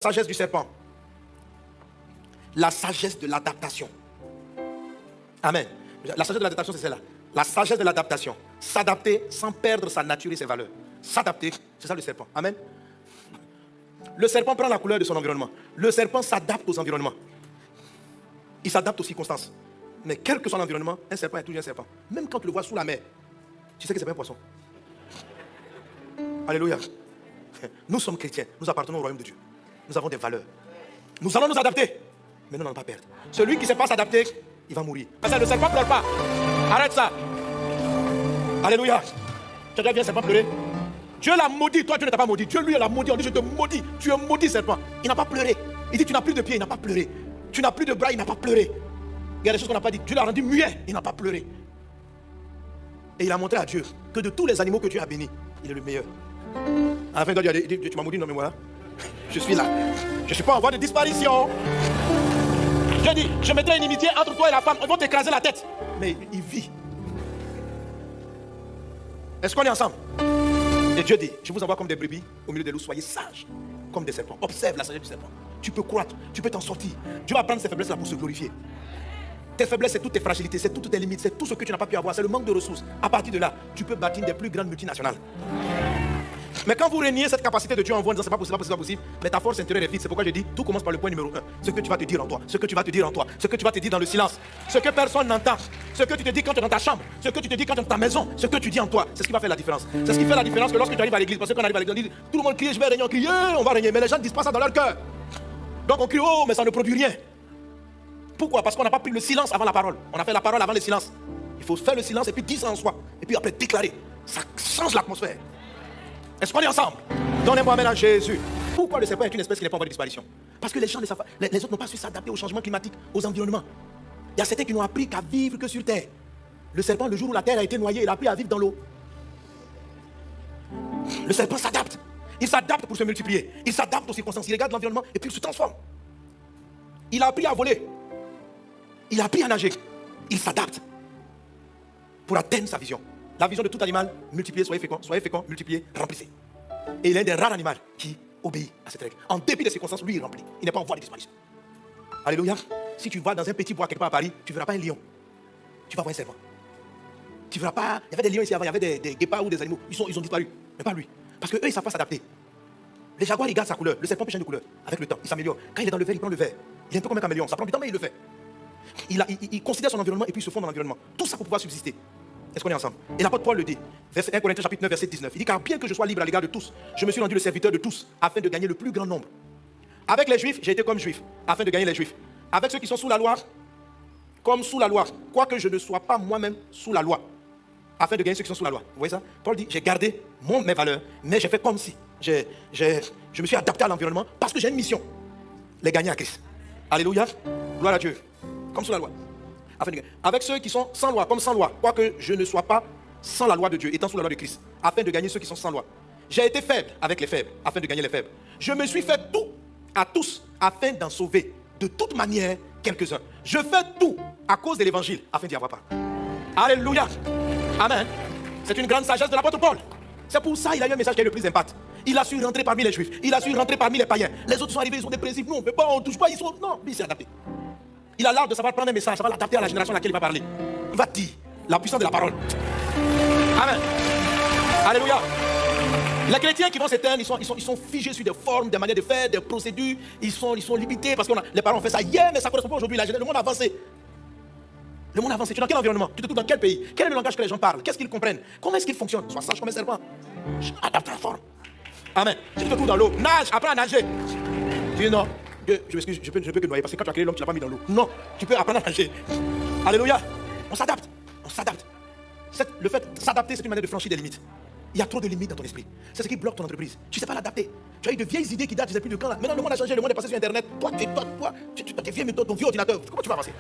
sagesse du serpent. La sagesse de l'adaptation. Amen. La sagesse de l'adaptation, c'est celle-là. La sagesse de l'adaptation. S'adapter sans perdre sa nature et ses valeurs. S'adapter, c'est ça le serpent. Amen. Le serpent prend la couleur de son environnement. Le serpent s'adapte aux environnements. Il s'adapte aux circonstances. Mais quel que soit l'environnement, un serpent est toujours un serpent. Même quand tu le vois sous la mer, tu sais que c'est pas un poisson. Alléluia. Nous sommes chrétiens. Nous appartenons au royaume de Dieu. Nous avons des valeurs. Nous allons nous adapter. Mais nous n'allons pas perdre. Celui qui ne sait pas s'adapter, il va mourir. Parce que le serpent ne pleure pas. Arrête ça. Alléluia. Tu as déjà vu un serpent pleurer? Dieu l'a maudit. Toi, Dieu ne t'a pas maudit. Dieu, lui, l'a maudit. On dit, je te maudis. Tu es maudit, serpent. Il n'a pas pleuré. Il dit, tu n'as plus de pieds. Il n'a pas pleuré. Tu n'as plus de bras. Il n'a pas pleuré. Il y a des choses qu'on n'a pas dit. Dieu l'a rendu muet. Il n'a pas pleuré. Et il a montré à Dieu que de tous les animaux que Dieu a bénis, il est le meilleur. À la fin, Dieu dit, tu m'as maudit, non mais voilà. Je suis là. Je ne suis pas en voie de disparition. Dieu dit, je mettrai une inimitié entre toi et la femme. Ils vont t'écraser la tête. Mais il vit. Est-ce qu'on est ensemble? Et Dieu dit, je vous envoie comme des brebis au milieu des loups. Soyez sages comme des serpents. Observe la sagesse du serpent. Tu peux croître, tu peux t'en sortir. Dieu va prendre ces faiblesses-là pour se glorifier. Tes faiblesses, c'est toutes tes fragilités, c'est toutes tes limites, c'est tout ce que tu n'as pas pu avoir, c'est le manque de ressources. À partir de là, tu peux bâtir des plus grandes multinationales. Mais quand vous reniez cette capacité de Dieu en vous en disant c'est pas possible, c'est pas possible, mais ta force intérieure est vide. C'est pourquoi je dis, tout commence par le point numéro 1. Ce que tu vas te dire en toi, ce que tu vas te dire en toi, ce que tu vas te dire dans le silence, ce que personne n'entend, ce que tu te dis quand tu es dans ta chambre, ce que tu te dis quand tu es dans ta maison, ce que tu dis en toi, c'est ce qui va faire la différence. C'est ce qui fait la différence que lorsque tu arrives à l'église, parce que quand on arrive à l'église, on dit tout le monde crie, je vais régner, on crie, on va régner, mais les gens ne disent pas ça dans leur cœur. Donc on crie, oh, mais ça ne produit rien. Pourquoi? Parce qu'on n'a pas pris le silence avant la parole. On a fait la parole avant le silence. Il faut faire le silence et puis dire ça en soi. Et puis après déclarer. Ça change l'atmosphère. Est-ce qu'on est ensemble? Donnez-moi maintenant Jésus. Pourquoi le serpent est une espèce qui n'est pas en voie de disparition? Parce que les gens, les autres n'ont pas su s'adapter au changement climatique, aux environnements. Il y a certains qui n'ont appris qu'à vivre que sur terre. Le serpent, le jour où la terre a été noyée, il a appris à vivre dans l'eau. Le serpent s'adapte. Il s'adapte pour se multiplier. Il s'adapte aux circonstances. Il regarde l'environnement et puis il se transforme. Il a appris à voler. Il a appris à nager. Il s'adapte pour atteindre sa vision. La vision de tout animal, multiplier, soyez féconds, multipliez, remplissez. Et il est un des rares animaux qui obéit à cette règle. En dépit des circonstances, lui, il remplit. Il n'est pas en voie de disparition. Alléluia. Si tu vas dans un petit bois quelque part à Paris, tu ne verras pas un lion. Tu vas voir un serpent. Tu ne verras pas... Il y avait des lions ici avant, il y avait des guépards ou des animaux. Ils ont disparu. Mais pas lui. Parce qu'eux, ils ne savent pas s'adapter. Les jaguars, ils gardent sa couleur. Le serpent peut changer de couleur. Avec le temps, il s'améliore. Quand il est dans le vert, il prend le vert. Il est un peu comme un caméléon. Ça prend du temps, mais il le fait. Il considère son environnement et puis il se fond dans l'environnement. Tout ça pour pouvoir subsister. Est-ce qu'on est ensemble? Et l'apôtre Paul le dit, 1 Corinthiens chapitre 9, verset 19. Il dit, car bien que je sois libre à l'égard de tous, je me suis rendu le serviteur de tous, afin de gagner le plus grand nombre. Avec les Juifs, j'ai été comme Juif, afin de gagner les Juifs. Avec ceux qui sont sous la loi, comme sous la loi, quoique je ne sois pas moi-même sous la loi, afin de gagner ceux qui sont sous la loi. Vous voyez ça? Paul dit, j'ai gardé mes valeurs, mais j'ai fait comme si. Je me suis adapté à l'environnement parce que j'ai une mission. Les gagner à Christ. Alléluia. Gloire à Dieu. Comme sous la loi. Avec ceux qui sont sans loi, comme sans loi, quoique je ne sois pas sans la loi de Dieu, étant sous la loi de Christ, afin de gagner ceux qui sont sans loi. J'ai été faible avec les faibles, afin de gagner les faibles. Je me suis fait tout à tous, afin d'en sauver de toute manière quelques-uns. Je fais tout à cause de l'évangile, afin d'y avoir part. Alléluia. Amen. C'est une grande sagesse de l'apôtre Paul. C'est pour ça qu'il a eu un message qui a eu le plus d'impact. Il a su rentrer parmi les Juifs, il a su rentrer parmi les païens. Les autres sont arrivés, ils ont des principes. Nous, on ne peut pas, on ne touche pas, ils sont... Non, lui, il s'est adapté. Il a l'art de savoir prendre un message, ça va l'adapter à la génération à laquelle il va parler. Il va dire la puissance de la parole. Amen. Alléluia. Les chrétiens qui vont s'éteindre, ils sont figés sur des formes, des manières de faire, des procédures. Ils sont limités parce que les parents ont fait ça hier, mais ça ne correspond pas aujourd'hui. Le monde a avancé. Le monde a avancé. Tu es dans quel environnement? Tu te trouves dans quel pays? Quel est le langage que les gens parlent? Qu'est-ce qu'ils comprennent? Comment est-ce qu'ils fonctionnent? Sois sage comme un serpent. Adapte ta forme. Amen. Si tu te trouves dans l'eau, nage, apprends à nager. Tu dis non. Je m'excuse, je peux que noyer parce que quand tu as créé l'homme, tu ne l'as pas mis dans l'eau. Non, tu peux apprendre à nager. Alléluia. On s'adapte. On s'adapte. Le fait de s'adapter, c'est une manière de franchir des limites. Il y a trop de limites dans ton esprit. C'est ce qui bloque ton entreprise. Tu ne sais pas l'adapter. Tu as eu de vieilles idées qui datent, je ne sais plus de quand. Là. Maintenant, le monde a changé, le monde est passé sur Internet. Toi, tu as tes vieilles méthodes, ton vieux ordinateur. Comment tu vas avancer?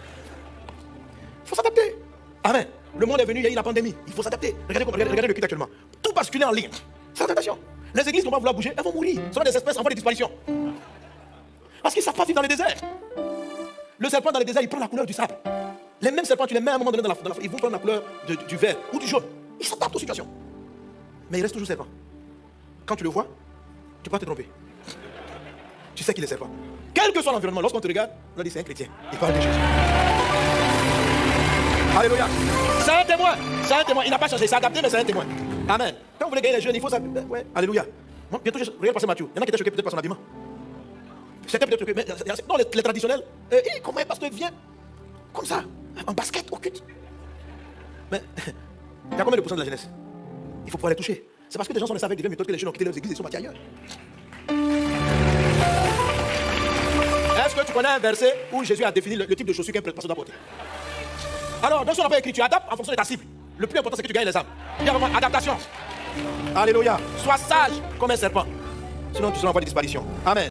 Il faut s'adapter. Amen. Le monde est venu, il y a eu la pandémie. Il faut s'adapter. Regardez le culte actuellement. Tout basculer en ligne. C'est l'adaptation. Les églises qui vont pas vouloir bouger, elles vont mourir. Ce sont des espèces en voie de disparition. Parce qu'ils ne savent pas vivre dans le désert. Le serpent dans le désert, il prend la couleur du sable. Les mêmes serpents, tu les mets à un moment donné dans la ils vont prendre la couleur du vert ou du jaune. Ils s'adaptent aux situations. Mais il reste toujours serpent. Quand tu le vois, tu peux pas te tromper. Tu sais qu'il est serpent. Quel que soit l'environnement, lorsqu'on te regarde, on dit c'est un chrétien. Il parle de Jésus. Alléluia. C'est un témoin. C'est un témoin. Il n'a pas changé. Il s'est adapté, mais c'est un témoin. Amen. Quand vous voulez gagner les jeunes, il faut ça. Ouais. Alléluia. Bon, bientôt, regarde passer Mathieu. Il y en a qui étaient choqués peut-être par son habillement. C'était peut-être choqué. Mais non, les traditionnels. Comment un pasteur vient comme ça, en basket, au cul. Mais il y a combien de pourcents de la jeunesse? Il faut pouvoir les toucher. C'est parce que des gens sont restés avec des vieilles méthodes que les jeunes ont quitté leurs églises et sont partis ailleurs. Est-ce que tu connais un verset où Jésus a défini le type de chaussures qu'un pasteur doit porter? Alors, dans ce qu'on n'a pas écrit, tu adaptes en fonction de ta cible. Le plus important, c'est que tu gagnes les âmes. Il y a vraiment adaptation. Alléluia. Sois sage comme un serpent. Sinon, tu seras en voie de disparition. Amen.